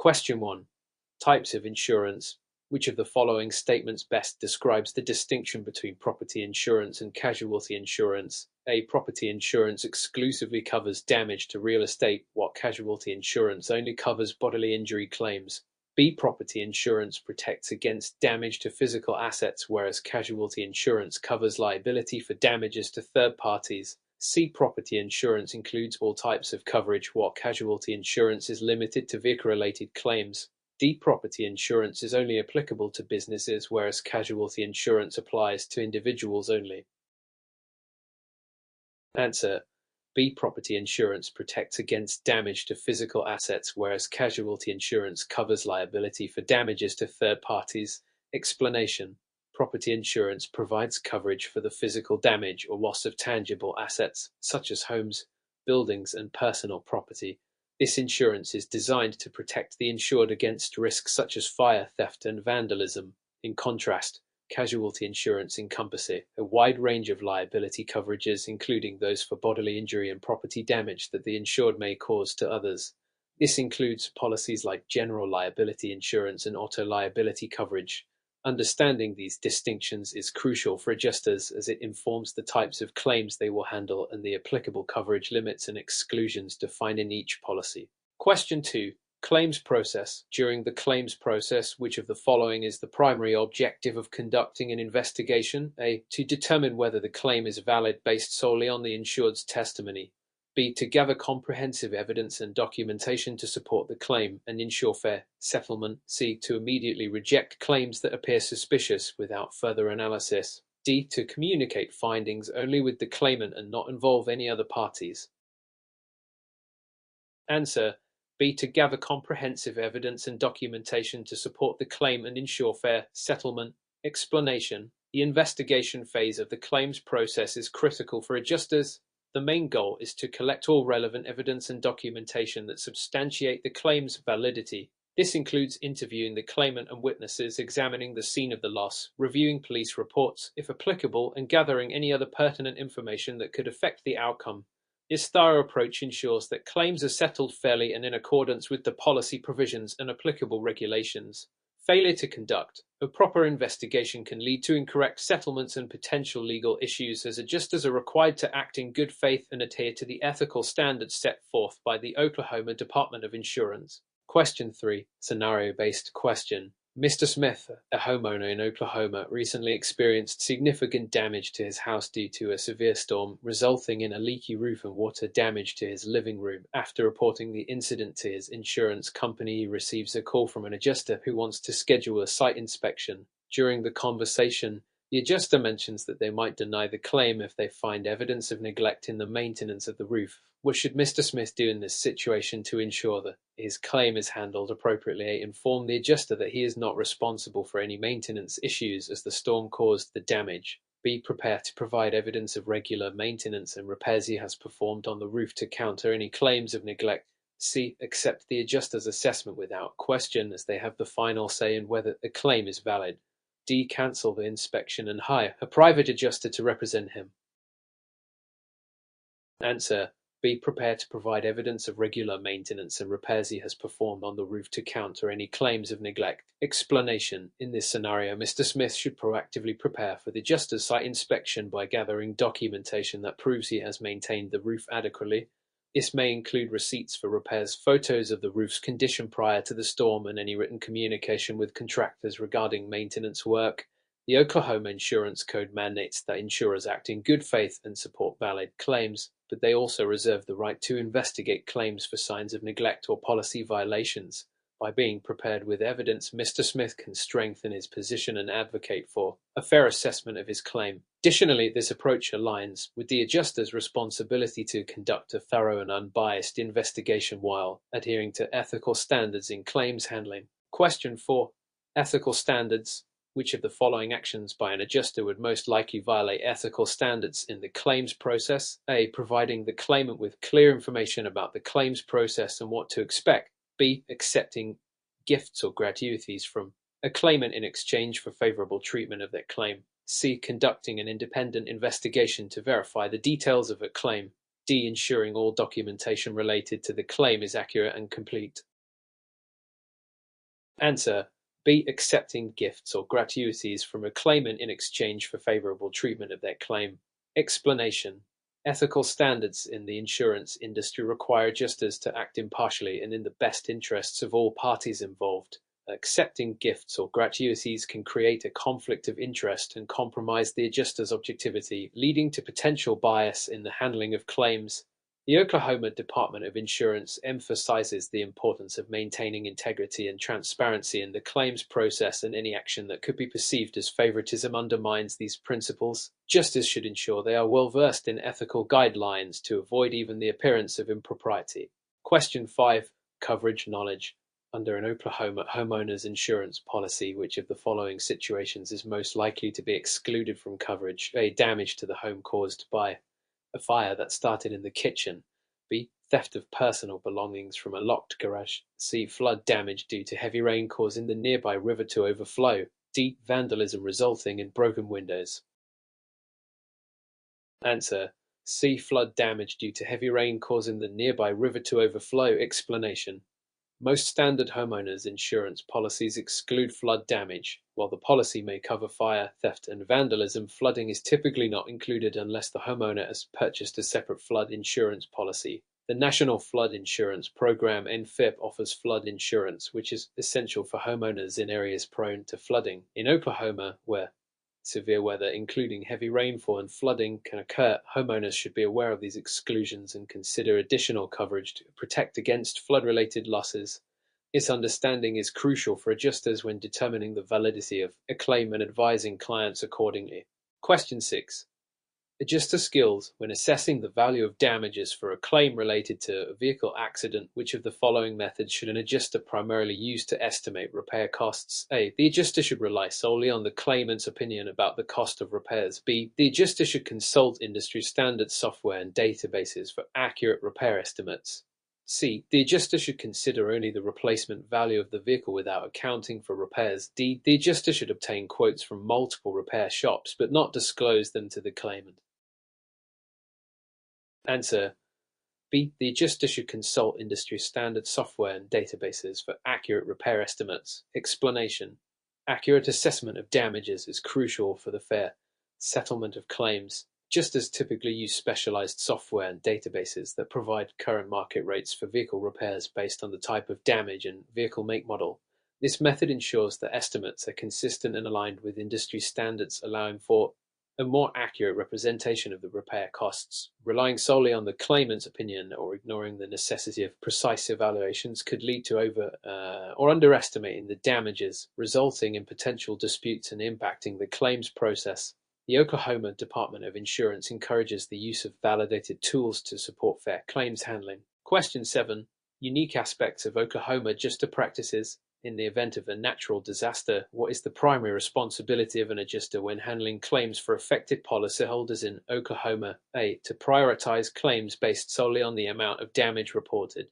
Question 1. Types of insurance. Which of the following statements best describes the distinction between property insurance and casualty insurance? A. Property insurance exclusively covers damage to real estate, while casualty insurance only covers bodily injury claims. B. Property insurance protects against damage to physical assets, whereas casualty insurance covers liability for damages to third parties. C. Property insurance includes all types of coverage, while casualty insurance is limited to vehicle-related claims. D. Property insurance is only applicable to businesses, whereas casualty insurance applies to individuals only. Answer: B. Property insurance protects against damage to physical assets, whereas casualty insurance covers liability for damages to third parties. Explanation: Property insurance provides coverage for the physical damage or loss of tangible assets, such as homes, buildings, and personal property. This insurance is designed to protect the insured against risks such as fire, theft, and vandalism. In contrast, casualty insurance encompasses a wide range of liability coverages, including those for bodily injury and property damage that the insured may cause to others. This includes policies like general liability insurance and auto liability coverage. Understanding these distinctions is crucial for adjusters, as it informs the types of claims they will handle and the applicable coverage limits and exclusions defined in each policy. Question 2. Claims process. During the claims process, which of the following is the primary objective of conducting an investigation? A. To determine whether the claim is valid based solely on the insured's testimony. B. To gather comprehensive evidence and documentation to support the claim and ensure fair settlement. C. To immediately reject claims that appear suspicious without further analysis. D. To communicate findings only with the claimant and not involve any other parties. Answer: B. To gather comprehensive evidence and documentation to support the claim and ensure fair settlement. Explanation: The investigation phase of the claims process is critical for adjusters. The main goal is to collect all relevant evidence and documentation that substantiate the claim's validity. This includes interviewing the claimant and witnesses, examining the scene of the loss, reviewing police reports, if applicable, and gathering any other pertinent information that could affect the outcome. This thorough approach ensures that claims are settled fairly and in accordance with the policy provisions and applicable regulations. Failure to conduct a proper investigation can lead to incorrect settlements and potential legal issues, as adjusters are required to act in good faith and adhere to the ethical standards set forth by the Oklahoma Department of Insurance. Question 3. Scenario-based question. Mr. Smith, a homeowner in Oklahoma, recently experienced significant damage to his house due to a severe storm, resulting in a leaky roof and water damage to his living room. After reporting the incident to his insurance company, he receives a call from an adjuster who wants to schedule a site inspection. During the conversation, the adjuster mentions that they might deny the claim if they find evidence of neglect in the maintenance of the roof. What should Mr. Smith do in this situation to ensure that his claim is handled appropriately? A. Inform the adjuster that he is not responsible for any maintenance issues, as the storm caused the damage. B. Prepare to provide evidence of regular maintenance and repairs he has performed on the roof to counter any claims of neglect. C. Accept the adjuster's assessment without question, as they have the final say in whether a claim is valid. D. Cancel the inspection and hire a private adjuster to represent him. Answer: Be prepared to provide evidence of regular maintenance and repairs he has performed on the roof to counter any claims of neglect. Explanation: In this scenario, Mr. Smith should proactively prepare for the adjuster's site inspection by gathering documentation that proves he has maintained the roof adequately. This may include receipts for repairs, photos of the roof's condition prior to the storm, and any written communication with contractors regarding maintenance work. The Oklahoma Insurance Code mandates that insurers act in good faith and support valid claims, but they also reserve the right to investigate claims for signs of neglect or policy violations. By being prepared with evidence, Mr. Smith can strengthen his position and advocate for a fair assessment of his claim. Additionally, this approach aligns with the adjuster's responsibility to conduct a thorough and unbiased investigation while adhering to ethical standards in claims handling. Question 4. Ethical standards. Which of the following actions by an adjuster would most likely violate ethical standards in the claims process? A. Providing the claimant with clear information about the claims process and what to expect. B. Accepting gifts or gratuities from a claimant in exchange for favorable treatment of their claim. C. Conducting an independent investigation to verify the details of a claim. D. Ensuring all documentation related to the claim is accurate and complete. Answer: B. Accepting gifts or gratuities from a claimant in exchange for favorable treatment of their claim. Explanation: ethical standards in the insurance industry require adjusters to act impartially and in the best interests of all parties involved. Accepting gifts or gratuities can create a conflict of interest and compromise the adjuster's objectivity, leading to potential bias in the handling of claims. The Oklahoma Department of Insurance emphasizes the importance of maintaining integrity and transparency in the claims process, and any action that could be perceived as favoritism undermines these principles. Justice should ensure they are well versed in ethical guidelines to avoid even the appearance of impropriety. Question 5. Coverage knowledge. Under an Oklahoma homeowners insurance policy, which of the following situations is most likely to be excluded from coverage? A. Damage to the home caused by a fire that started in the kitchen. B. Theft of personal belongings from a locked garage. C. Flood damage due to heavy rain causing the nearby river to overflow. D. Vandalism resulting in broken windows. Answer: C. Flood damage due to heavy rain causing the nearby river to overflow. Explanation: most standard homeowners insurance policies exclude flood damage. While the policy may cover fire, theft, and vandalism, flooding is typically not included unless the homeowner has purchased a separate flood insurance policy. The National Flood Insurance Program (NFIP) offers flood insurance, which is essential for homeowners in areas prone to flooding. In Oklahoma, where severe weather, including heavy rainfall and flooding, can occur, homeowners should be aware of these exclusions and consider additional coverage to protect against flood-related losses. This understanding is crucial for adjusters when determining the validity of a claim and advising clients accordingly. Question 6. Adjuster skills when assessing the value of damages for a claim related to a vehicle accident. Which of the following methods should an adjuster primarily use to estimate repair costs? A. The adjuster should rely solely on the claimant's opinion about the cost of repairs. B. The adjuster should consult industry standard software and databases for accurate repair estimates. C. The adjuster should consider only the replacement value of the vehicle without accounting for repairs. D. The adjuster should obtain quotes from multiple repair shops but not disclose them to the claimant. Answer: B. The adjuster should consult industry standard software and databases for accurate repair estimates. Explanation: accurate assessment of damages is crucial for the fair settlement of claims. Adjusters typically use specialized software and databases that provide current market rates for vehicle repairs based on the type of damage and vehicle make model. This method ensures that estimates are consistent and aligned with industry standards, allowing for a more accurate representation of the repair costs. Relying solely on the claimant's opinion or ignoring the necessity of precise evaluations could lead to over or underestimating the damages, resulting in potential disputes and impacting the claims process. The Oklahoma Department of Insurance encourages the use of validated tools to support fair claims handling. Question 7. Unique aspects of Oklahoma adjuster practices. In the event of a natural disaster, what is the primary responsibility of an adjuster when handling claims for affected policyholders in Oklahoma? A. To prioritize claims based solely on the amount of damage reported.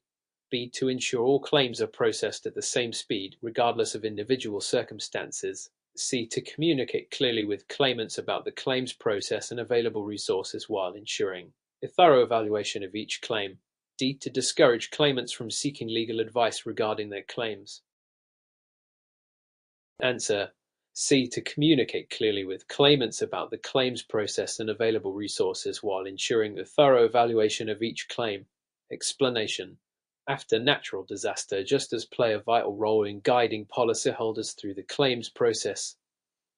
B. To ensure all claims are processed at the same speed, regardless of individual circumstances. C. To communicate clearly with claimants about the claims process and available resources while ensuring a thorough evaluation of each claim. D. To discourage claimants from seeking legal advice regarding their claims. Answer: C. To communicate clearly with claimants about the claims process and available resources while ensuring a thorough evaluation of each claim. Explanation: after natural disaster, adjusters play a vital role in guiding policyholders through the claims process.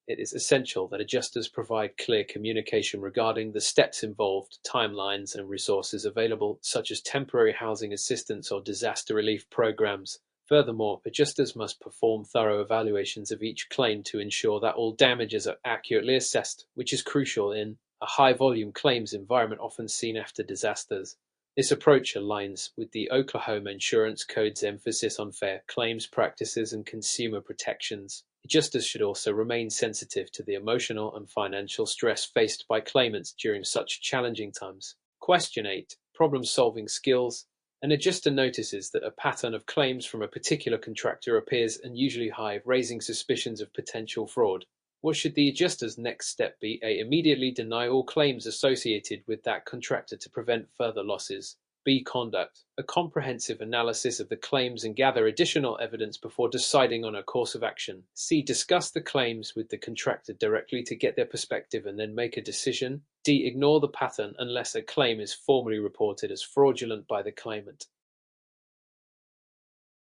It is essential that adjusters provide clear communication regarding the steps involved, timelines, and resources available, such as temporary housing assistance or disaster relief programs. Furthermore, adjusters must perform thorough evaluations of each claim to ensure that all damages are accurately assessed, which is crucial in a high-volume claims environment often seen after disasters. This approach aligns with the Oklahoma Insurance Code's emphasis on fair claims practices and consumer protections. Adjusters should also remain sensitive to the emotional and financial stress faced by claimants during such challenging times. Question 8. Problem-solving skills. An adjuster notices that a pattern of claims from a particular contractor appears unusually high, raising suspicions of potential fraud. What should the adjuster's next step be? A. Immediately deny all claims associated with that contractor to prevent further losses. B. Conduct a comprehensive analysis of the claims and gather additional evidence before deciding on a course of action. C. Discuss the claims with the contractor directly to get their perspective and then make a decision. D. Ignore the pattern unless a claim is formally reported as fraudulent by the claimant.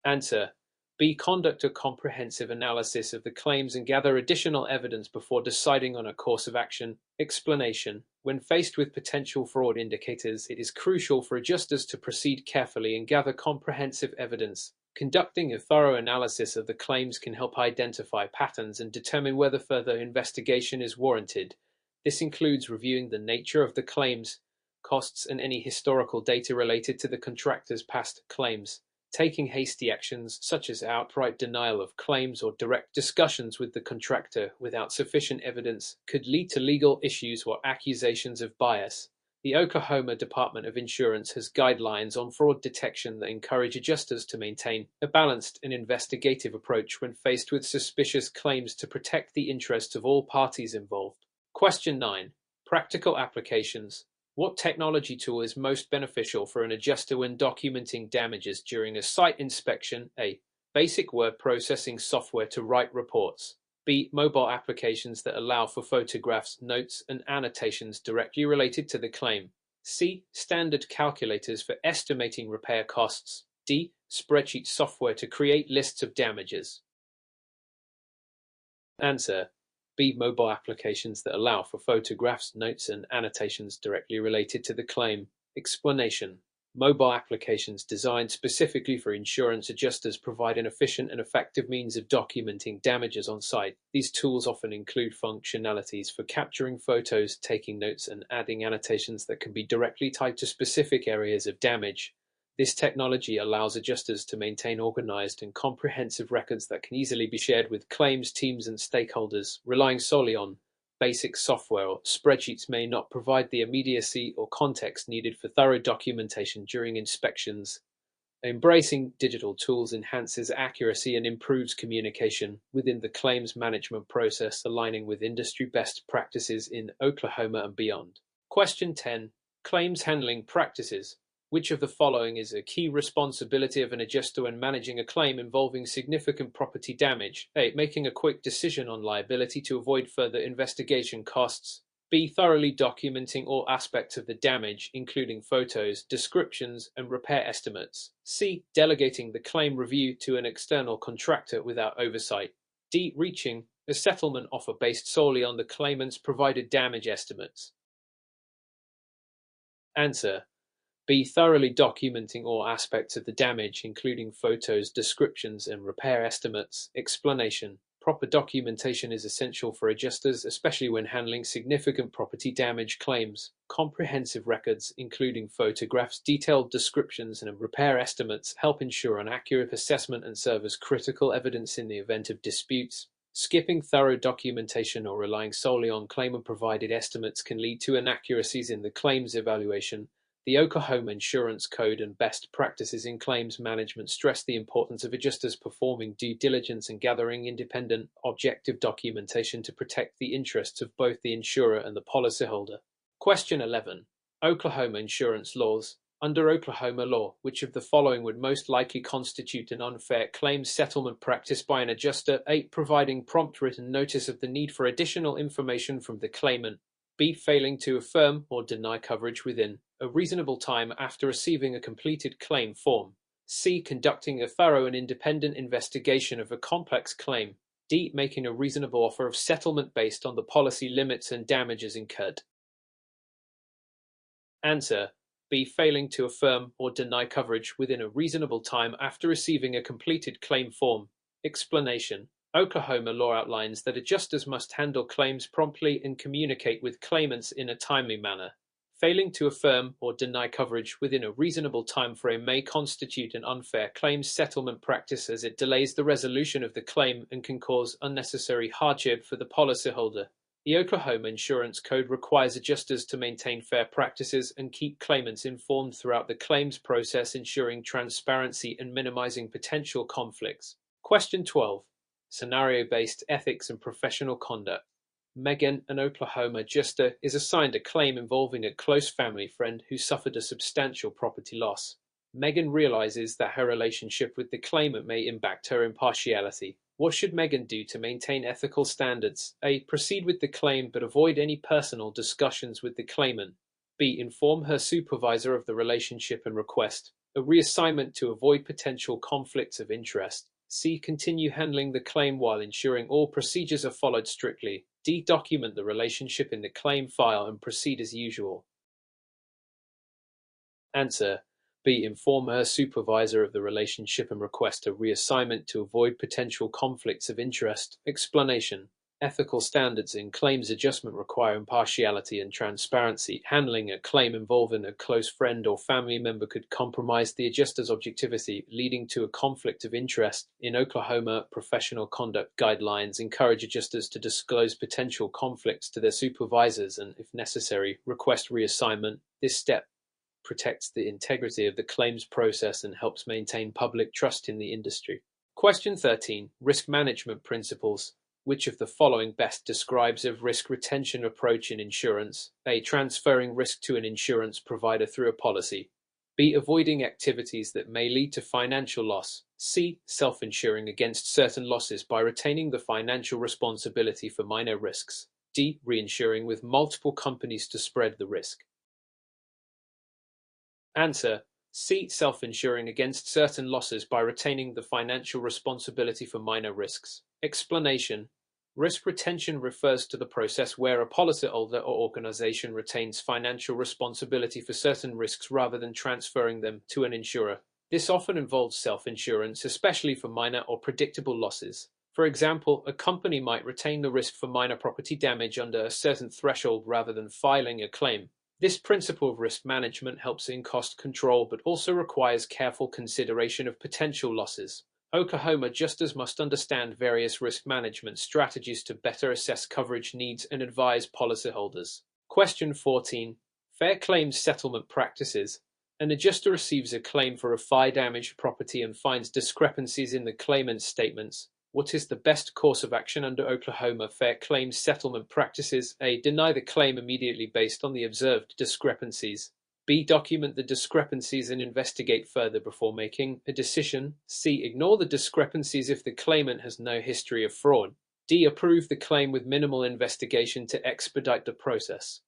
Answer: B. Conduct a comprehensive analysis of the claims and gather additional evidence before deciding on a course of action. Explanation: when faced with potential fraud indicators, it is crucial for adjusters to proceed carefully and gather comprehensive evidence. Conducting a thorough analysis of the claims can help identify patterns and determine whether further investigation is warranted. This includes reviewing the nature of the claims, costs, and any historical data related to the contractor's past claims. Taking hasty actions, such as outright denial of claims or direct discussions with the contractor without sufficient evidence, could lead to legal issues or accusations of bias. The Oklahoma Department of Insurance has guidelines on fraud detection that encourage adjusters to maintain a balanced and investigative approach when faced with suspicious claims to protect the interests of all parties involved. Question 9. Practical applications. What technology tool is most beneficial for an adjuster when documenting damages during a site inspection? A. Basic word processing software to write reports. B. Mobile applications that allow for photographs, notes, and annotations directly related to the claim. C. Standard calculators for estimating repair costs. D. Spreadsheet software to create lists of damages. Answer: B. Mobile applications that allow for photographs, notes, and annotations directly related to the claim. Explanation: mobile applications designed specifically for insurance adjusters provide an efficient and effective means of documenting damages on site. These tools often include functionalities for capturing photos, taking notes, and adding annotations that can be directly tied to specific areas of damage. This technology allows adjusters to maintain organized and comprehensive records that can easily be shared with claims teams and stakeholders. Relying solely on basic software or spreadsheets may not provide the immediacy or context needed for thorough documentation during inspections. Embracing digital tools enhances accuracy and improves communication within the claims management process, aligning with industry best practices in Oklahoma and beyond. Question 10. Claims handling practices. Which of the following is a key responsibility of an adjuster when managing a claim involving significant property damage? A. Making a quick decision on liability to avoid further investigation costs. B. Thoroughly documenting all aspects of the damage, including photos, descriptions, and repair estimates. C. Delegating the claim review to an external contractor without oversight. D. Reaching a settlement offer based solely on the claimant's provided damage estimates. Answer: B. Thoroughly documenting all aspects of the damage, including photos, descriptions, and repair estimates. Explanation: proper documentation is essential for adjusters, especially when handling significant property damage claims. Comprehensive records, including photographs, detailed descriptions, and repair estimates, help ensure an accurate assessment and serve as critical evidence in the event of disputes. Skipping thorough documentation or relying solely on claimant-provided estimates can lead to inaccuracies in the claims evaluation. The Oklahoma Insurance Code and best practices in claims management stress the importance of adjusters performing due diligence and gathering independent, objective documentation to protect the interests of both the insurer and the policyholder. Question 11. Oklahoma insurance laws. Under Oklahoma law, which of the following would most likely constitute an unfair claims settlement practice by an adjuster? A. Providing prompt written notice of the need for additional information from the claimant. B. Failing to affirm or deny coverage within a reasonable time after receiving a completed claim form. C. Conducting a thorough and independent investigation of a complex claim. D. Making a reasonable offer of settlement based on the policy limits and damages incurred. Answer: B. Failing to affirm or deny coverage within a reasonable time after receiving a completed claim form. Explanation: Oklahoma law outlines that adjusters must handle claims promptly and communicate with claimants in a timely manner. Failing to affirm or deny coverage within a reasonable time frame may constitute an unfair claims settlement practice, as it delays the resolution of the claim and can cause unnecessary hardship for the policyholder. The Oklahoma Insurance Code requires adjusters to maintain fair practices and keep claimants informed throughout the claims process, ensuring transparency and minimizing potential conflicts. Question 12. Scenario-based ethics and professional conduct. Megan, an Oklahoma adjuster, is assigned a claim involving a close family friend who suffered a substantial property loss. Megan realizes that her relationship with the claimant may impact her impartiality. What should Megan do to maintain ethical standards? A. Proceed with the claim but avoid any personal discussions with the claimant. B. Inform her supervisor of the relationship and request a reassignment to avoid potential conflicts of interest. C. Continue handling the claim while ensuring all procedures are followed strictly. D. Document the relationship in the claim file and proceed as usual. Answer: B. Inform her supervisor of the relationship and request a reassignment to avoid potential conflicts of interest. Explanation: Ethical standards in claims adjustment require impartiality and transparency. Handling a claim involving a close friend or family member could compromise the adjuster's objectivity, leading to a conflict of interest. In Oklahoma, professional conduct guidelines encourage adjusters to disclose potential conflicts to their supervisors and, if necessary, request reassignment. This step protects the integrity of the claims process and helps maintain public trust in the industry. Question 13. Risk management principles. Which of the following best describes a risk retention approach in insurance? A. Transferring risk to an insurance provider through a policy. B. Avoiding activities that may lead to financial loss. C. Self-insuring against certain losses by retaining the financial responsibility for minor risks. D. Reinsuring with multiple companies to spread the risk. Answer: C. Self-insuring against certain losses by retaining the financial responsibility for minor risks. Explanation: Risk retention refers to the process where a policyholder or organization retains financial responsibility for certain risks rather than transferring them to an insurer. This often involves self-insurance, especially for minor or predictable losses. For example, a company might retain the risk for minor property damage under a certain threshold rather than filing a claim. This principle of risk management helps in cost control but also requires careful consideration of potential losses. Oklahoma adjusters must understand various risk management strategies to better assess coverage needs and advise policyholders. Question 14. Fair claims settlement practices. An adjuster receives a claim for a fire-damaged property and finds discrepancies in the claimant's statements. What is the best course of action under Oklahoma fair claims settlement practices? A. Deny the claim immediately based on the observed discrepancies. B. Document the discrepancies and investigate further before making a decision. C. Ignore the discrepancies if the claimant has no history of fraud. D. Approve the claim with minimal investigation to expedite the process.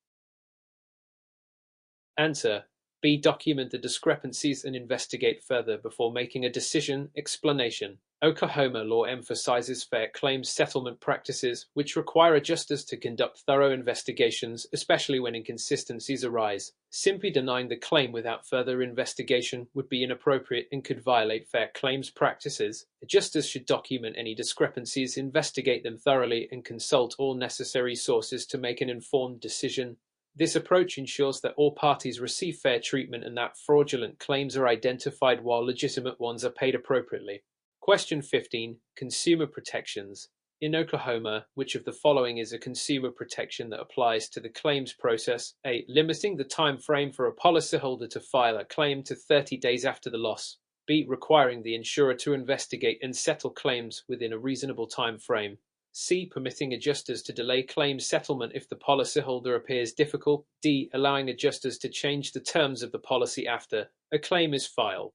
Answer: B. Document the discrepancies and investigate further before making a decision. Explanation: Oklahoma law emphasizes fair claims settlement practices, which require adjusters to conduct thorough investigations, especially when inconsistencies arise. Simply denying the claim without further investigation would be inappropriate and could violate fair claims practices. Adjusters should document any discrepancies, investigate them thoroughly, and consult all necessary sources to make an informed decision. This approach ensures that all parties receive fair treatment and that fraudulent claims are identified while legitimate ones are paid appropriately. Question 15. Consumer protections. In Oklahoma, which of the following is a consumer protection that applies to the claims process? A. Limiting the time frame for a policyholder to file a claim to 30 days after the loss. B. Requiring the insurer to investigate and settle claims within a reasonable time frame. C. Permitting adjusters to delay claims settlement if the policyholder appears difficult. D. Allowing adjusters to change the terms of the policy after a claim is filed.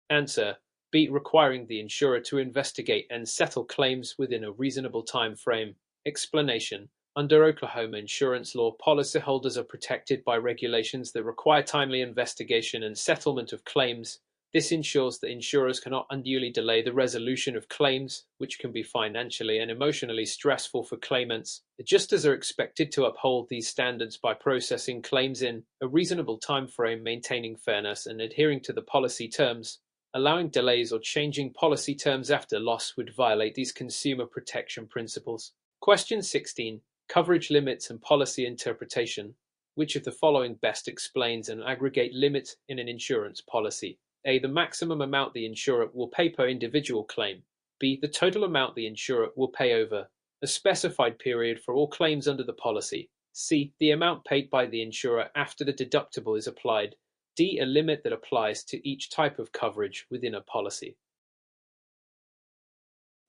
Answer: B. Requiring the insurer to investigate and settle claims within a reasonable time frame. Explanation: Under Oklahoma insurance law, policyholders are protected by regulations that require timely investigation and settlement of claims. This ensures that insurers cannot unduly delay the resolution of claims, which can be financially and emotionally stressful for claimants. Adjusters are expected to uphold these standards by processing claims in a reasonable time frame, maintaining fairness, and adhering to the policy terms. Allowing delays or changing policy terms after loss would violate these consumer protection principles. Question 16. Coverage limits and policy interpretation. Which of the following best explains an aggregate limit in an insurance policy? A. The maximum amount the insurer will pay per individual claim. B. The total amount the insurer will pay over a specified period for all claims under the policy. C. The amount paid by the insurer after the deductible is applied. D. A limit that applies to each type of coverage within a policy.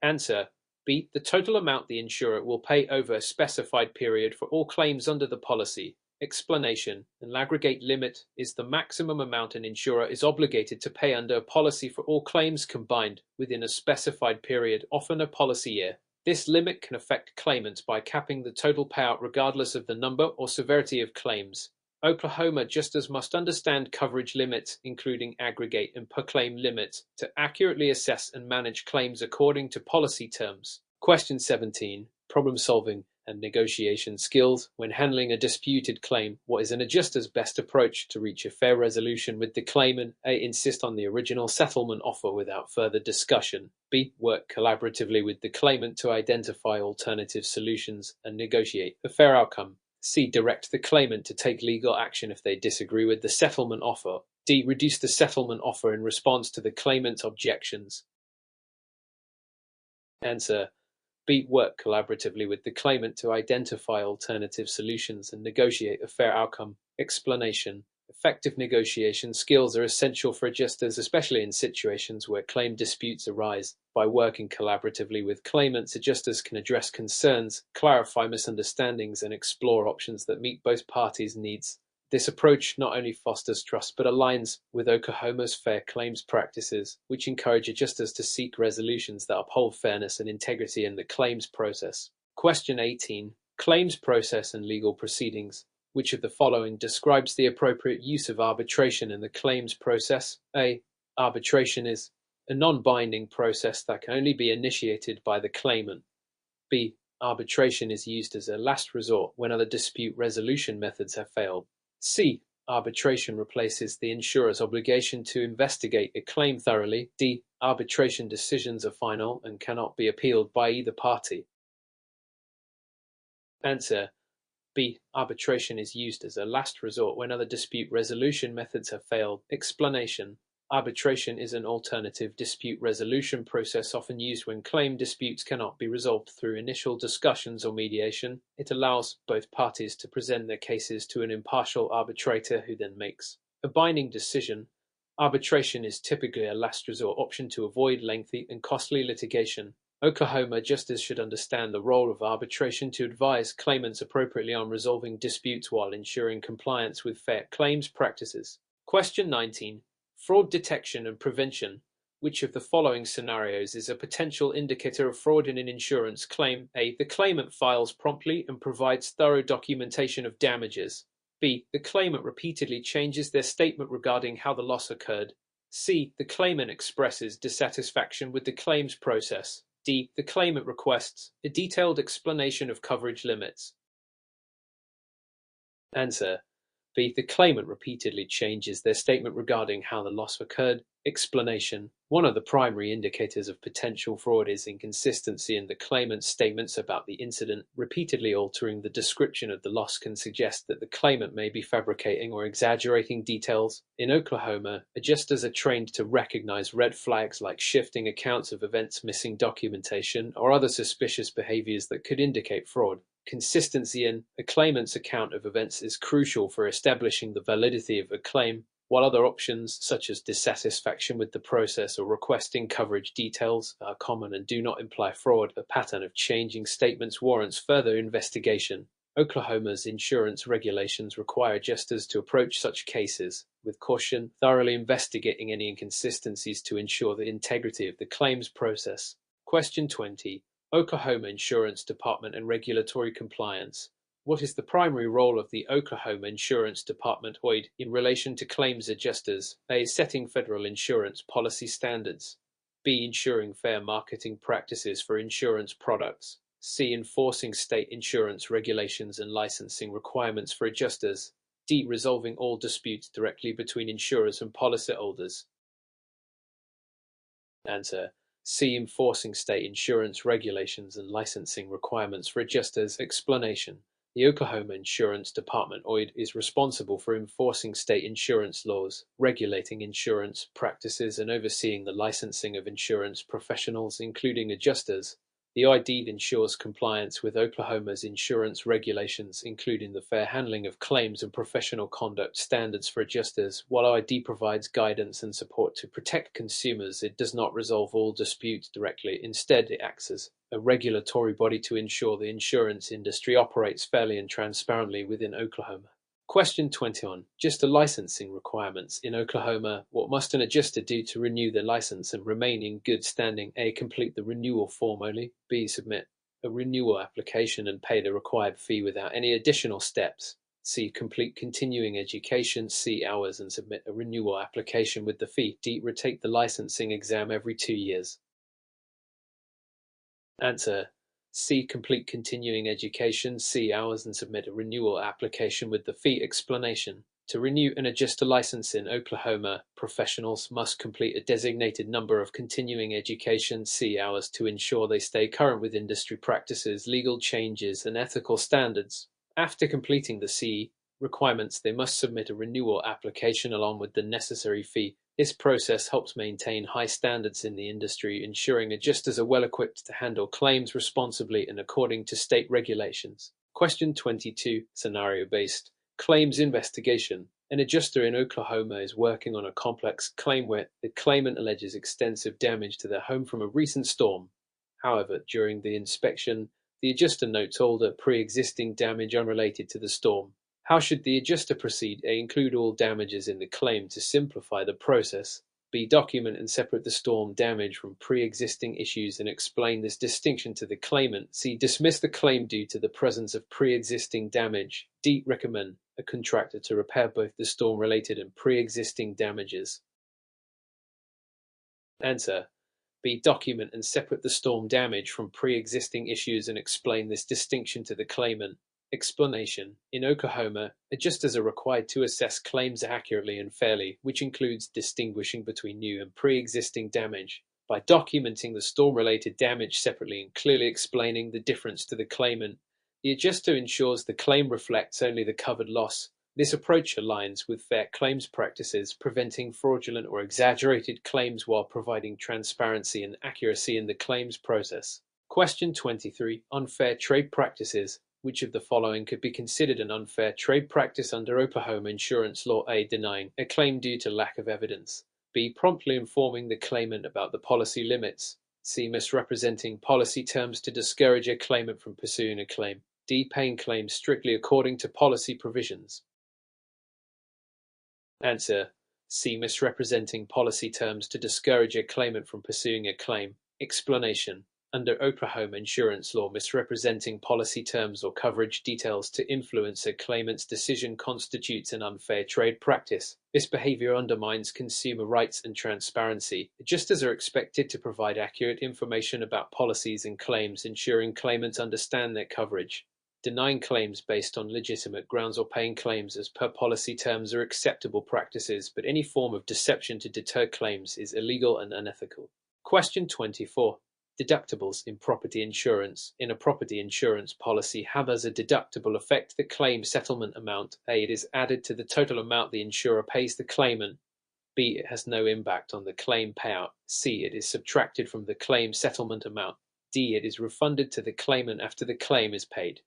Answer: B. The total amount the insurer will pay over a specified period for all claims under the policy. Explanation: an aggregate limit is the maximum amount an insurer is obligated to pay under a policy for all claims combined within a specified period, often a policy year. This limit can affect claimants by capping the total payout regardless of the number or severity of claims. Oklahoma adjusters must understand coverage limits, including aggregate and per claim limits, to accurately assess and manage claims according to policy terms. Question 17. Problem solving and negotiation skills. When handling a disputed claim, what is an adjuster's best approach to reach a fair resolution with the claimant? A. Insist on the original settlement offer without further discussion. B. Work collaboratively with the claimant to identify alternative solutions and negotiate a fair outcome. C. Direct the claimant to take legal action if they disagree with the settlement offer. D. Reduce the settlement offer in response to the claimant's objections. Answer: B. Work collaboratively with the claimant to identify alternative solutions and negotiate a fair outcome. Explanation: effective negotiation skills are essential for adjusters, especially in situations where claim disputes arise. By working collaboratively with claimants, adjusters can address concerns, clarify misunderstandings, and explore options that meet both parties' needs. This approach not only fosters trust but aligns with Oklahoma's fair claims practices, which encourage adjusters to seek resolutions that uphold fairness and integrity in the claims process. Question 18. Claims process and legal proceedings. Which of the following describes the appropriate use of arbitration in the claims process? A. Arbitration is a non-binding process that can only be initiated by the claimant. B. Arbitration is used as a last resort when other dispute resolution methods have failed. C. Arbitration replaces the insurer's obligation to investigate a claim thoroughly. D. Arbitration decisions are final and cannot be appealed by either party. Answer: B. Arbitration is used as a last resort when other dispute resolution methods have failed. Explanation: arbitration is an alternative dispute resolution process often used when claim disputes cannot be resolved through initial discussions or mediation. It allows both parties to present their cases to an impartial arbitrator who then makes a binding decision. Arbitration is typically a last resort option to avoid lengthy and costly litigation. Oklahoma adjusters should understand the role of arbitration to advise claimants appropriately on resolving disputes while ensuring compliance with fair claims practices. Question 19. Fraud detection and prevention. Which of the following scenarios is a potential indicator of fraud in an insurance claim? A. The claimant files promptly and provides thorough documentation of damages. B. The claimant repeatedly changes their statement regarding how the loss occurred. C. The claimant expresses dissatisfaction with the claims process. D. The claimant requests a detailed explanation of coverage limits. Answer: B. The claimant repeatedly changes their statement regarding how the loss occurred. Explanation: one of the primary indicators of potential fraud is inconsistency in the claimant's statements about the incident. Repeatedly altering the description of the loss can suggest that the claimant may be fabricating or exaggerating details. In Oklahoma, adjusters are trained to recognize red flags like shifting accounts of events, missing documentation, or other suspicious behaviors that could indicate fraud. Consistency in a claimant's account of events is crucial for establishing the validity of a claim, while other options, such as dissatisfaction with the process or requesting coverage details, are common and do not imply fraud. A pattern of changing statements warrants further investigation. Oklahoma's insurance regulations require adjusters to approach such cases with caution, thoroughly investigating any inconsistencies to ensure the integrity of the claims process. Question 20. Oklahoma Insurance Department and regulatory compliance. What is the primary role of the Oklahoma Insurance Department (OID) in relation to claims adjusters? A. Setting federal insurance policy standards. B. Ensuring fair marketing practices for insurance products. C. Enforcing state insurance regulations and licensing requirements for adjusters. D. Resolving all disputes directly between insurers and policyholders. Answer: C. Enforcing state insurance regulations and licensing requirements for adjusters. Explanation: the Oklahoma Insurance Department (OID) is responsible for enforcing state insurance laws, regulating insurance practices, and overseeing the licensing of insurance professionals, including adjusters. The ID ensures compliance with Oklahoma's insurance regulations, including the fair handling of claims and professional conduct standards for adjusters. While ID provides guidance and support to protect consumers, it does not resolve all disputes directly. Instead, it acts as a regulatory body to ensure the insurance industry operates fairly and transparently within Oklahoma. Question 21. Adjuster licensing requirements. In Oklahoma, what must an adjuster do to renew their license and remain in good standing? A. Complete the renewal form only. B. Submit a renewal application and pay the required fee without any additional steps. C. Complete continuing education, C. Hours, and submit a renewal application with the fee. D. Retake the licensing exam every 2 years. Answer. C. Complete continuing education, C. Hours, and submit a renewal application with the fee. Explanation. To renew an adjuster license in Oklahoma, professionals must complete a designated number of continuing education C hours to ensure they stay current with industry practices, legal changes, and ethical standards. After completing the C requirements, they must submit a renewal application along with the necessary fee. This process helps maintain high standards in the industry, ensuring adjusters are well equipped to handle claims responsibly and according to state regulations. Question 22. Scenario-based claims investigation. An adjuster in Oklahoma is working on a complex claim where the claimant alleges extensive damage to their home from a recent storm. However, during the inspection, the adjuster notes all the pre-existing damage unrelated to the storm. How should the adjuster proceed? A. Include all damages in the claim to simplify the process. B. Document and separate the storm damage from pre-existing issues and explain this distinction to the claimant. C. Dismiss the claim due to the presence of pre-existing damage. D. Recommend a contractor to repair both the storm-related and pre-existing damages. Answer. B. Document and separate the storm damage from pre-existing issues and explain this distinction to the claimant. Explanation. In Oklahoma, adjusters are required to assess claims accurately and fairly, which includes distinguishing between new and pre-existing damage. By documenting the storm-related damage separately and clearly explaining the difference to the claimant, the adjuster ensures the claim reflects only the covered loss. This approach aligns with fair claims practices, preventing fraudulent or exaggerated claims while providing transparency and accuracy in the claims process. Question 23. Unfair trade practices. Which of the following could be considered an unfair trade practice under Oklahoma insurance law? A. Denying a claim due to lack of evidence. B. Promptly informing the claimant about the policy limits. C. Misrepresenting policy terms to discourage a claimant from pursuing a claim. D. Paying claims strictly according to policy provisions. Answer. C. Misrepresenting policy terms to discourage a claimant from pursuing a claim. Explanation. Under Oklahoma insurance law, misrepresenting policy terms or coverage details to influence a claimant's decision constitutes an unfair trade practice. This behavior undermines consumer rights and transparency. Adjusters are expected to provide accurate information about policies and claims, ensuring claimants understand their coverage. Denying claims based on legitimate grounds or paying claims as per policy terms are acceptable practices, but any form of deception to deter claims is illegal and unethical. Question 24. Deductibles in property insurance. In a property insurance policy have as a deductible affect the claim settlement amount. A. It is added to the total amount the insurer pays the claimant. B. It has no impact on the claim payout. C. It is subtracted from the claim settlement amount. D. It is refunded to the claimant after the claim is paid.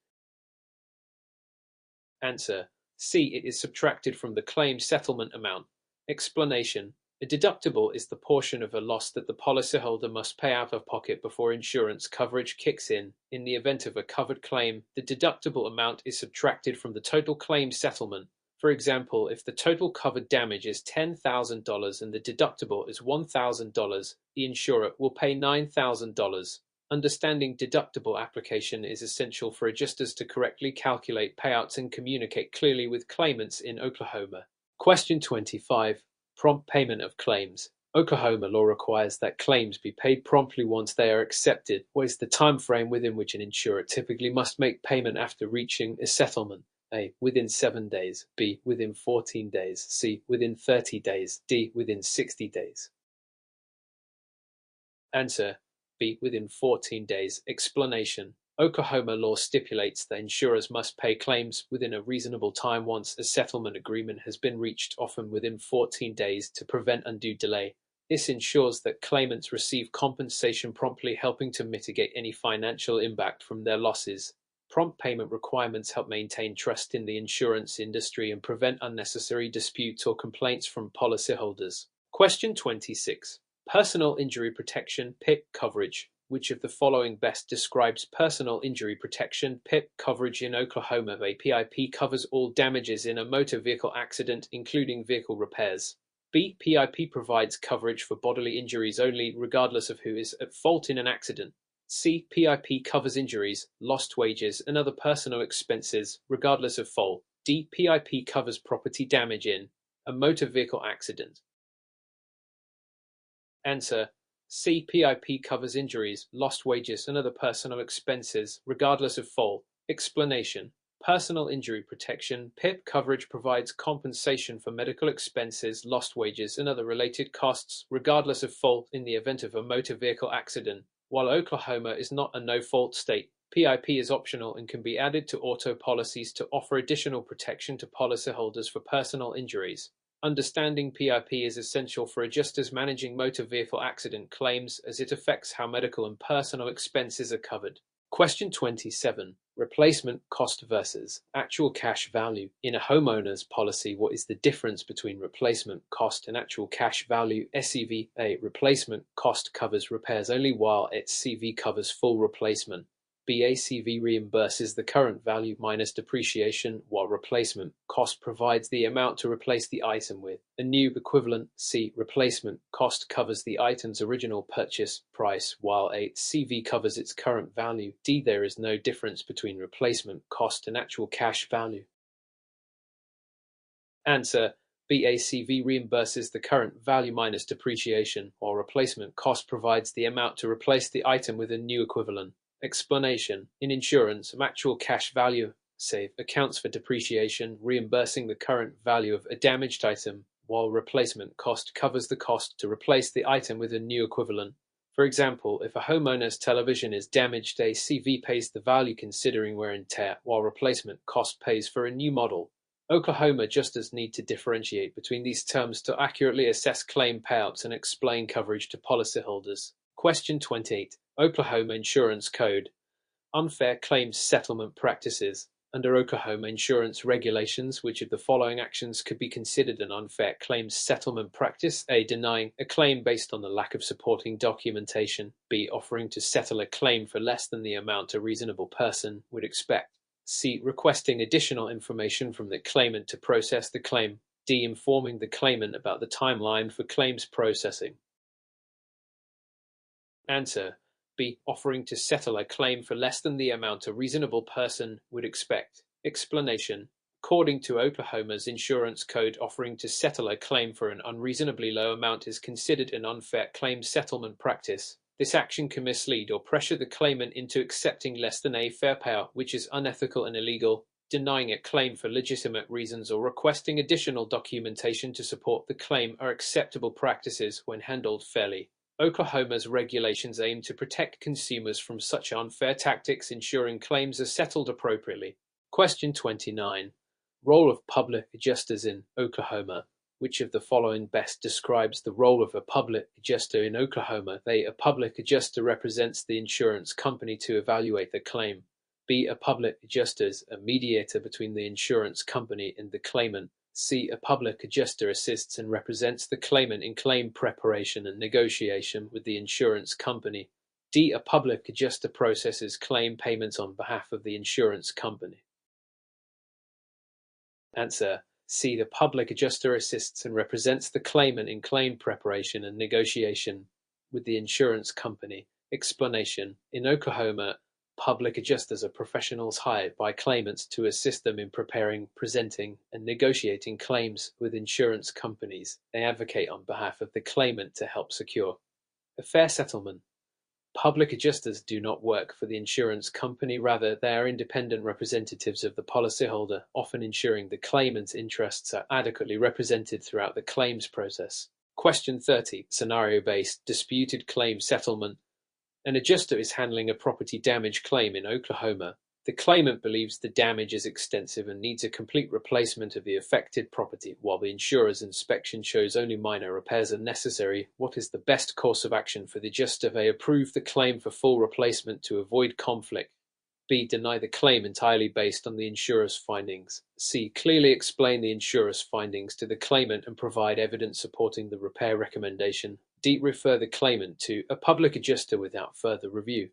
Answer. C. It is subtracted from the claim settlement amount. Explanation. A deductible is the portion of a loss that the policyholder must pay out of pocket before insurance coverage kicks in. In the event of a covered claim, the deductible amount is subtracted from the total claim settlement. For example, if the total covered damage is $10,000 and the deductible is $1,000, the insurer will pay $9,000. Understanding deductible application is essential for adjusters to correctly calculate payouts and communicate clearly with claimants in Oklahoma. Question 25. Prompt payment of claims. Oklahoma law requires that claims be paid promptly once they are accepted. What is the time frame within which an insurer typically must make payment after reaching a settlement? A. Within 7 days. B. Within 14 days. C. Within 30 days. D. Within 60 days. Answer. B. Within 14 days. Explanation. Oklahoma law stipulates that insurers must pay claims within a reasonable time once a settlement agreement has been reached, often within 14 days, to prevent undue delay. This ensures that claimants receive compensation promptly, helping to mitigate any financial impact from their losses. Prompt payment requirements help maintain trust in the insurance industry and prevent unnecessary disputes or complaints from policyholders. Question 26. Personal injury protection (PIP) coverage. Which of the following best describes personal injury protection (PIP) coverage in Oklahoma? A PIP covers all damages in a motor vehicle accident, including vehicle repairs. B. PIP provides coverage for bodily injuries only, regardless of who is at fault in an accident. C. PIP covers injuries, lost wages, and other personal expenses, regardless of fault. D. PIP covers property damage in a motor vehicle accident. Answer: C. PIP covers injuries, lost wages, and other personal expenses, regardless of fault. Explanation: Personal injury protection (PIP) coverage provides compensation for medical expenses, lost wages, and other related costs, regardless of fault, in the event of a motor vehicle accident. While Oklahoma is not a no-fault state, PIP is optional and can be added to auto policies to offer additional protection to policyholders for personal injuries. Understanding PIP is essential for adjusters managing motor vehicle accident claims, as it affects how medical and personal expenses are covered. Question 27. Replacement cost versus actual cash value. In a homeowner's policy, what is the difference between replacement cost and actual cash value (SCV)? A. Replacement cost covers repairs only, while SCV covers full replacement. B. ACV reimburses the current value minus depreciation, while replacement cost provides the amount to replace the item with a new equivalent. C. Replacement cost covers the item's original purchase price, while ACV covers its current value. D. There is no difference between replacement cost and actual cash value. Answer: B. ACV reimburses the current value minus depreciation, while replacement cost provides the amount to replace the item with a new equivalent. Explanation: In insurance, actual cash value (SAVE) accounts for depreciation, reimbursing the current value of a damaged item, while replacement cost covers the cost to replace the item with a new equivalent. For example, if a homeowner's television is damaged, ACV pays the value considering wear and tear, while replacement cost pays for a new model. Oklahoma adjusters need to differentiate between these terms to accurately assess claim payouts and explain coverage to policyholders. Question 28. Oklahoma Insurance Code. Unfair claims settlement practices. Under Oklahoma insurance regulations, which of the following actions could be considered an unfair claims settlement practice? A. Denying a claim based on the lack of supporting documentation. B. Offering to settle a claim for less than the amount a reasonable person would expect. C. Requesting additional information from the claimant to process the claim. D. Informing the claimant about the timeline for claims processing. Answer: B. Offering to settle a claim for less than the amount a reasonable person would expect. Explanation: According to Oklahoma's insurance code, offering to settle a claim for an unreasonably low amount is considered an unfair claim settlement practice. This action can mislead or pressure the claimant into accepting less than a fair payout, which is unethical and illegal. Denying a claim for legitimate reasons or requesting additional documentation to support the claim are acceptable practices when handled fairly. Oklahoma's regulations aim to protect consumers from such unfair tactics, ensuring claims are settled appropriately. Question 29. Role of public adjusters in Oklahoma. Which of the following best describes the role of a public adjuster in Oklahoma? A. A public adjuster represents the insurance company to evaluate the claim. B. A public adjuster is a mediator between the insurance company and the claimant. C. A public adjuster assists and represents the claimant in claim preparation and negotiation with the insurance company. D. A public adjuster processes claim payments on behalf of the insurance company. Answer: C. The public adjuster assists and represents the claimant in claim preparation and negotiation with the insurance company. Explanation: In Oklahoma, public adjusters are professionals hired by claimants to assist them in preparing, presenting, and negotiating claims with insurance companies. They advocate on behalf of the claimant to help secure a fair settlement. Public adjusters do not work for the insurance company, rather they are independent representatives of the policyholder, often ensuring the claimant's interests are adequately represented throughout the claims process. Question 30. Scenario-based disputed claim settlement. An adjuster is handling a property damage claim in Oklahoma. The claimant believes the damage is extensive and needs a complete replacement of the affected property, while the insurer's inspection shows only minor repairs are necessary. What is the best course of action for the adjuster? A. Approve the claim for full replacement to avoid conflict. B. Deny the claim entirely based on the insurer's findings. C. Clearly explain the insurer's findings to the claimant and provide evidence supporting the repair recommendation. D. Refer the claimant to a public adjuster without further review.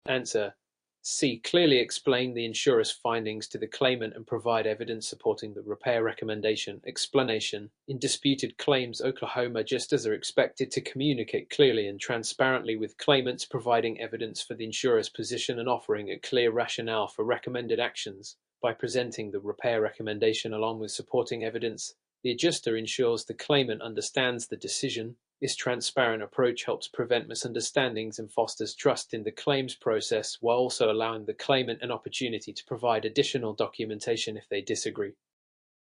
Answer: C. Clearly explain the insurer's findings to the claimant and provide evidence supporting the repair recommendation. Explanation: in disputed claims, Oklahoma adjusters are expected to communicate clearly and transparently with claimants, providing evidence for the insurer's position and offering a clear rationale for recommended actions. By presenting the repair recommendation along with supporting evidence, the adjuster ensures the claimant understands the decision. This transparent approach helps prevent misunderstandings and fosters trust in the claims process, while also allowing the claimant an opportunity to provide additional documentation if they disagree.